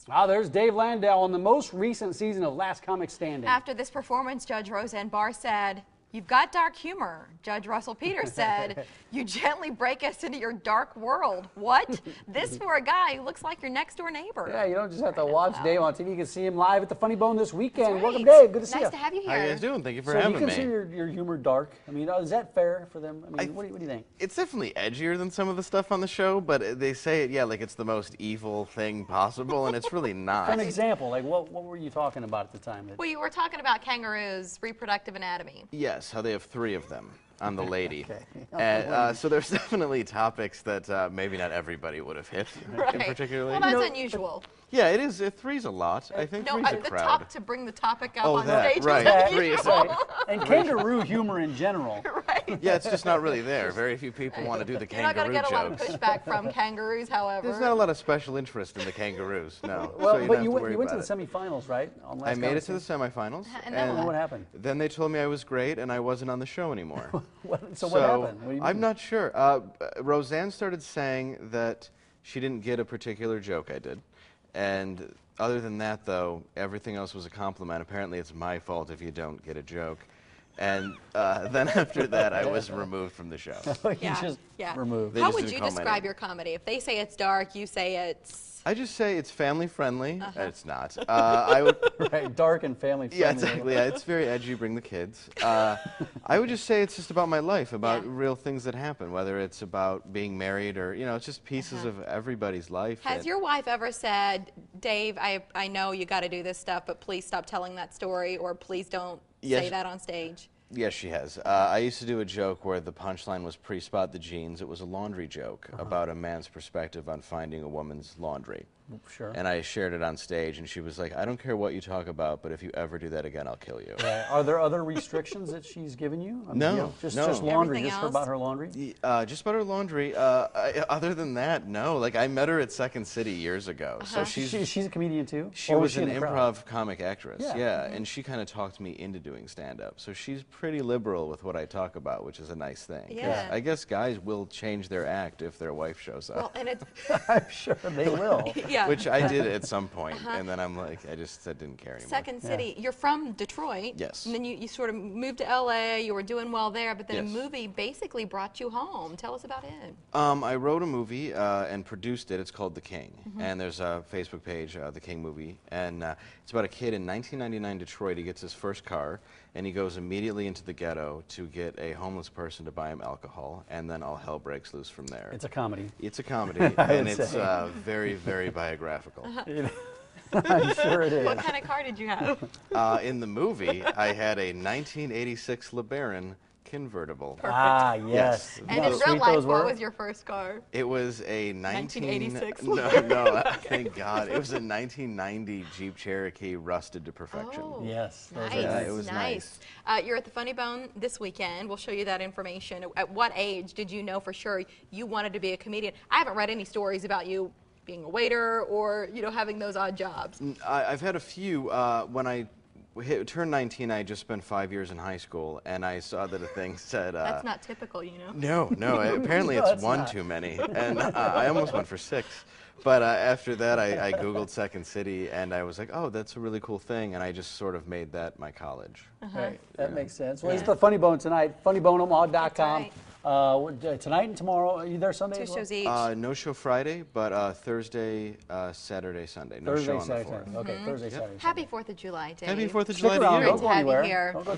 Wow, there's Dave Landau on the most recent season of Last Comic Standing. After this performance, Judge Roseanne Barr said, "You've got dark humor." Judge Russell Peters said, "You gently break us into your dark world." What? This for a guy who looks like your next door neighbor. Yeah, you don't just have to watch Dave on TV. You can see him live at the Funny Bone this weekend. Right. Welcome, Dave. Good to see you. Nice to have you here. How you guys doing? Thank you for So having do you consider your humor dark? I mean, is that fair for them? I mean, what do you think? It's definitely edgier than some of the stuff on the show, but they say it, yeah, like it's the most evil thing possible, and it's really not. For an example, like what were you talking about at the time? Well, you were talking about kangaroos' reproductive anatomy. Yes, how they have 3 of them on the lady. Okay. And, so there's definitely topics that maybe not everybody would have hit, Right. particularly. Well, that's unusual. Yeah, it is. 3's a lot. I think No, 3's a the crowd. to bring the topic up Oh, on that, stage right. is 3 is unusual. And kangaroo humor in general. Right. Yeah, it's just not really there. Very few people want to do the You're not going kangaroo to get a lot of jokes. pushback from kangaroos, however. There's not a lot of special interest in the kangaroos, no. Well, so you but don't you have to worry went to about the it. semifinals, right? On Last I made it Comic to the semifinals. And then what happened? Then they told me I was great and I wasn't on the show anymore. So what happened? What do you I'm mean? not sure. Roseanne started saying that she didn't get a particular joke I did. And other than that, though, everything else was a compliment. Apparently, it's my fault if you don't get a joke. And then after that, I was removed from the show. You just removed. They How just would didn't you call my describe name. your comedy? If they say it's dark, you say it's... I just say it's family friendly. It's not. I would. Right, dark and family friendly. Yeah, exactly. Yeah, it's very edgy. Bring the kids. I would just say it's just about my life, about real things that happen, whether it's about being married or, you know, it's just pieces of everybody's life. Has your wife ever said, "Dave, I know you got to do this stuff, but please stop telling that story," or "Please don't say that on stage"? Yes, she has. I used to do a joke where the punchline was pre-spot the jeans. It was a laundry joke about a man's perspective on finding a woman's laundry. Sure. And I shared it on stage, and she was like, "I don't care what you talk about, but if you ever do that again, I'll kill you." Right. Are there other restrictions that she's given you? I mean, No, you know, just no. laundry, Everything just else? about her laundry? Just about her laundry. Other than that, no. Like, I met her at Second City years ago. So She's a comedian too? She Or was she an in the crowd? improv comic actress, Yeah. and she kind of talked me into doing stand-up. So she's pretty liberal with what I talk about, which is a nice thing. 'Cause Yeah. I guess guys will change their act if their wife shows up. Well, and it's... I'm sure they will. Yeah. Which I did at some point, and then I'm like, I didn't care anymore. Second City, you're from Detroit. Yes. And then you sort of moved to LA, you were doing well there, but then a Yes. movie basically brought you home. Tell us about it. I wrote a movie and produced it. It's called The King, and there's a Facebook page, The King Movie, and it's about a kid in 1999 Detroit. He gets his first car, and he goes immediately into the ghetto to get a homeless person to buy him alcohol, and then all hell breaks loose from there. It's a comedy. It's a comedy, and it's very, very biographical. I'm sure it is. What kind of car did you have? In the movie, I had a 1986 LeBaron convertible. Ah, yes. And You know in how real sweet life, those what were? was your first car? It was a 1986 No, thank God. It was a 1990 Jeep Cherokee rusted to perfection. Oh, Yes. those nice. are Yeah, it was nice. You're at the Funny Bone this weekend. We'll show you that information. At what age did you know for sure you wanted to be a comedian? I haven't read any stories about you being a waiter or, you know, having those odd jobs. I've had a few. When I turned 19, I just spent 5 years in high school, and I saw that a thing said... That's not typical, you know. No, apparently No, it's it's one not. too many, and I almost went for 6. But after that, I Googled Second City, and I was like, oh, that's a really cool thing, and I just sort of made that my college. Right. That makes sense. Well, it's the Funny Bone tonight. FunnyBoneOmaha.com. Tonight and tomorrow. Are you there Sunday? 2 as well? shows each. No show Friday, but Thursday, Saturday, Sunday. No Thursday, show on the Saturday, 4th. Sunday. Okay, Thursday, Saturday. Happy 4th of July, Dave. Happy 4th of Stick July around. to Don't you. go Great to have you anywhere. here. Don't go